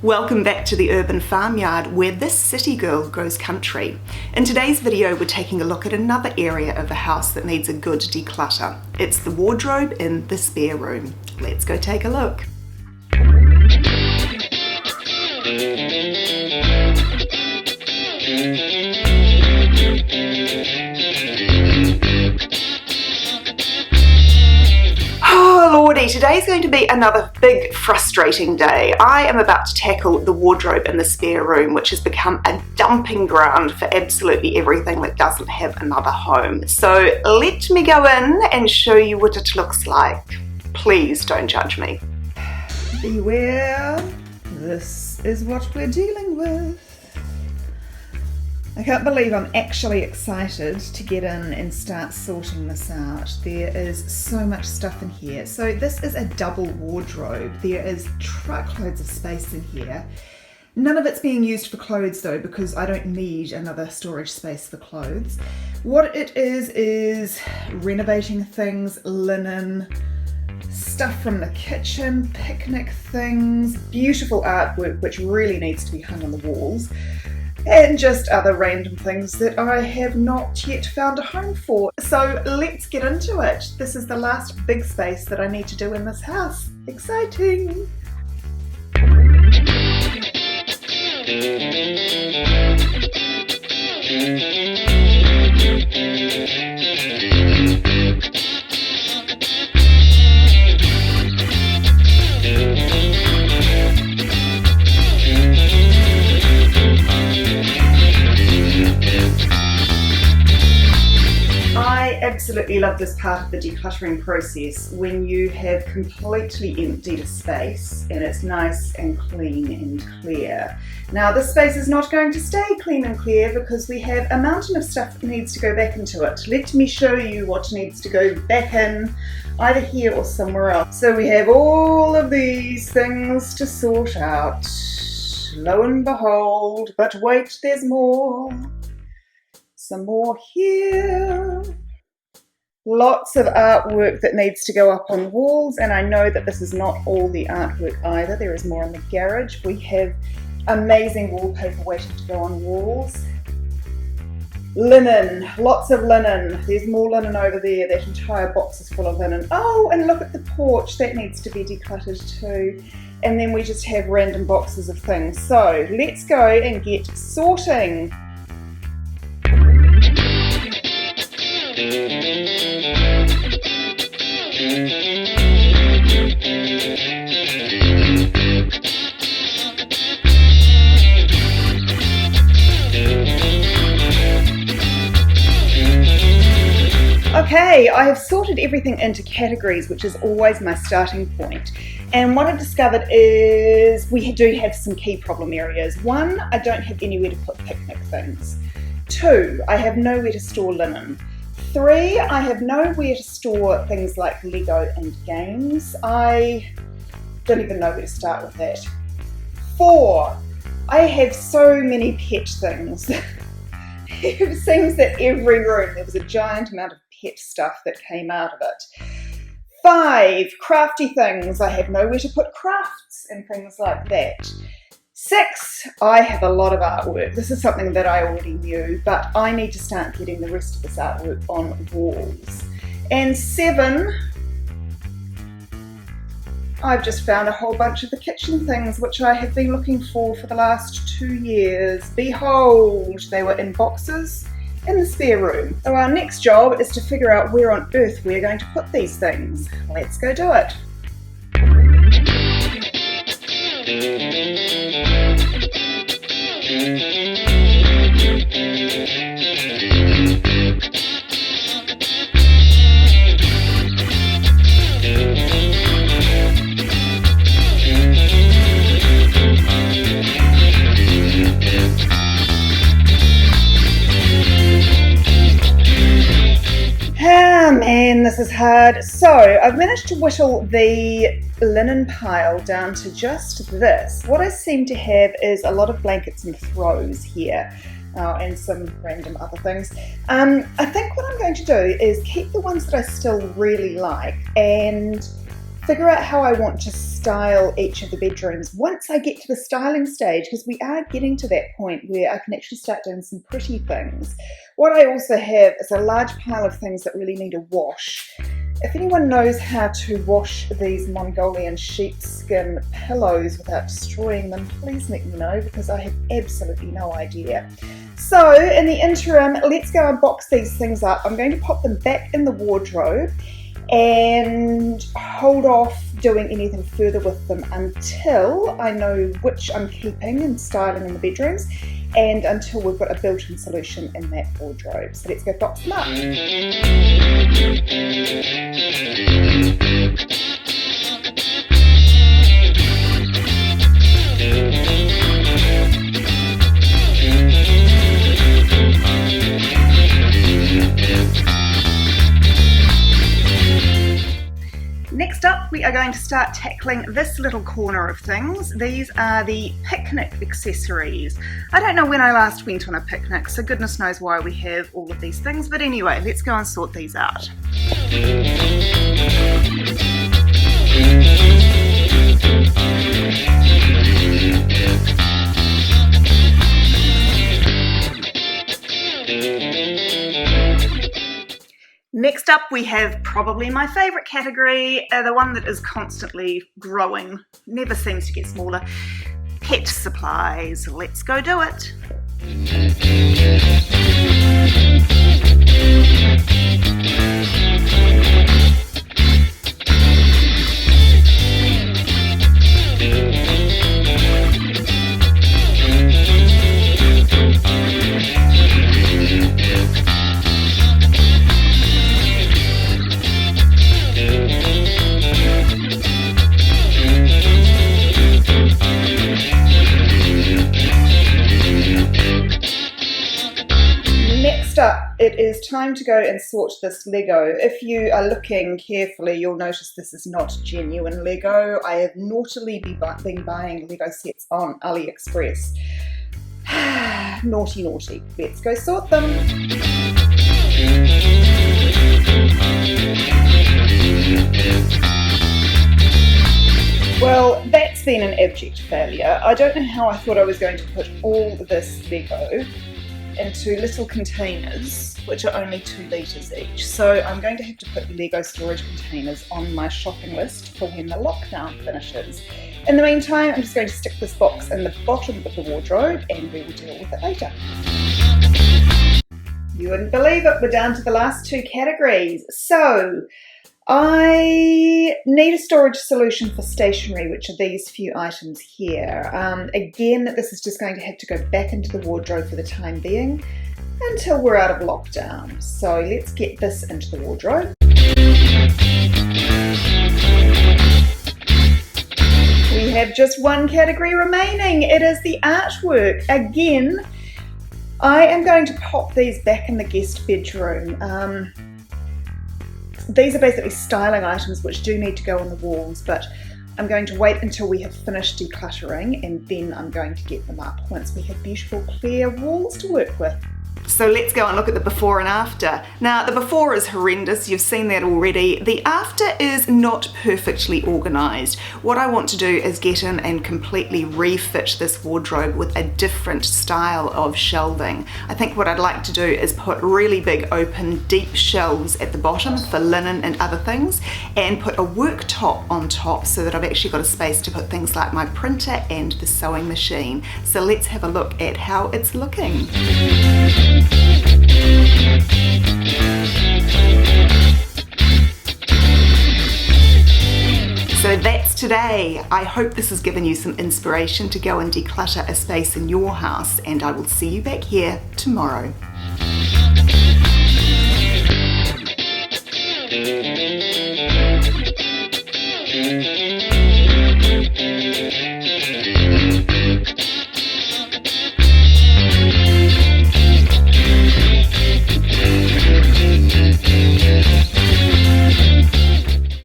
Welcome back to the urban farmyard where this city girl grows country. In today's video we're taking a look at another area of the house that needs a good declutter. It's the wardrobe in the spare room. Let's go take a look. Oh lordy, today's going to be another big frustrating day. I am about to tackle the wardrobe in the spare room, which has become a dumping ground for absolutely everything that doesn't have another home. So let me go in and show you what it looks like. Please don't judge me. Beware, this is what we're dealing with. I can't believe I'm actually excited to get in and start sorting this out. There is so much stuff in here. So this is a double wardrobe. There is truckloads of space in here. None of it's being used for clothes though, because I don't need another storage space for clothes. What it is renovating things, linen, stuff from the kitchen, picnic things, beautiful artwork which really needs to be hung on the walls, and just other random things that I have not yet found a home for. So let's get into it. This is the last big space that I need to do in this house. Exciting! Absolutely love this part of the decluttering process when you have completely emptied a space and it's nice and clean and clear. Now this space is not going to stay clean and clear because we have a mountain of stuff that needs to go back into it. Let me show you what needs to go back in either here or somewhere else. So we have all of these things to sort out. Lo and behold, but wait, there's more. Some more here. Lots of artwork that needs to go up on walls, and I know that this is not all the artwork either. There is more in the garage. We have amazing wallpaper waiting to go on walls. Linen, lots of linen. There's more linen over there. That entire box is full of linen. Oh, and look at the porch. That needs to be decluttered too. And then we just have random boxes of things. So let's go and get sorting. Okay, I have sorted everything into categories, which is always my starting point. And what I've discovered is we do have some key problem areas. 1, I don't have anywhere to put picnic things. 2, I have nowhere to store linen. 3, I have nowhere to store things like Lego and games. I don't even know where to start with that. 4, I have so many pet things. It seems that every room there was a giant amount of pet stuff that came out of it. 5, crafty things. I have nowhere to put crafts and things like that. 6, I have a lot of artwork. This is something that I already knew, but I need to start getting the rest of this artwork on walls. And 7, I've just found a whole bunch of the kitchen things which I have been looking for the last 2 years. Behold, they were in boxes in the spare room. So our next job is to figure out where on earth we're going to put these things. Let's go do it. Man, this is hard. So I've managed to whittle the linen pile down to just this. What I seem to have is a lot of blankets and throws here. And some random other things. I think what I'm going to do is keep the ones that I still really like and figure out how I want to style each of the bedrooms once I get to the styling stage, because we are getting to that point where I can actually start doing some pretty things. What I also have is a large pile of things that really need a wash. If anyone knows how to wash these Mongolian sheepskin pillows without destroying them, please let me know, because I have absolutely no idea. So in the interim, let's go and box these things up. I'm going to pop them back in the wardrobe and hold off doing anything further with them until I know which I'm keeping and styling in the bedrooms, and until we've got a built-in solution in that wardrobe. So let's go box them up. Next up, we are going to start tackling this little corner of things. These are the picnic accessories. I don't know when I last went on a picnic, so goodness knows why we have all of these things, but anyway, let's go and sort these out. Next up, we have probably my favourite category, the one that is constantly growing, never seems to get smaller, pet supplies. Let's go do it. It is time to go and sort this Lego. If you are looking carefully, you'll notice this is not genuine Lego. I have naughtily been buying Lego sets on AliExpress. Naughty, naughty. Let's go sort them. Well, that's been an abject failure. I don't know how I thought I was going to put all this Lego into little containers, which are only 2 litres each. So I'm going to have to put Lego storage containers on my shopping list for when the lockdown finishes. In the meantime, I'm just going to stick this box in the bottom of the wardrobe and we will deal with it later. You wouldn't believe it, we're down to the last 2 categories. So I need a storage solution for stationery, which are these few items here. Again, this is just going to have to go back into the wardrobe for the time being until we're out of lockdown. So let's get this into the wardrobe. We have just 1 category remaining. It is the artwork. Again, I am going to pop these back in the guest bedroom. These are basically styling items which do need to go on the walls, but I'm going to wait until we have finished decluttering and then I'm going to get them up once we have beautiful clear walls to work with. So let's go and look at the before and after. Now the before is horrendous, you've seen that already. The after is not perfectly organised. What I want to do is get in and completely refit this wardrobe with a different style of shelving. I think what I'd like to do is put really big open deep shelves at the bottom for linen and other things, and put a worktop on top so that I've actually got a space to put things like my printer and the sewing machine. So let's have a look at how it's looking. So that's today. I hope this has given you some inspiration to go and declutter a space in your house, and I will see you back here tomorrow.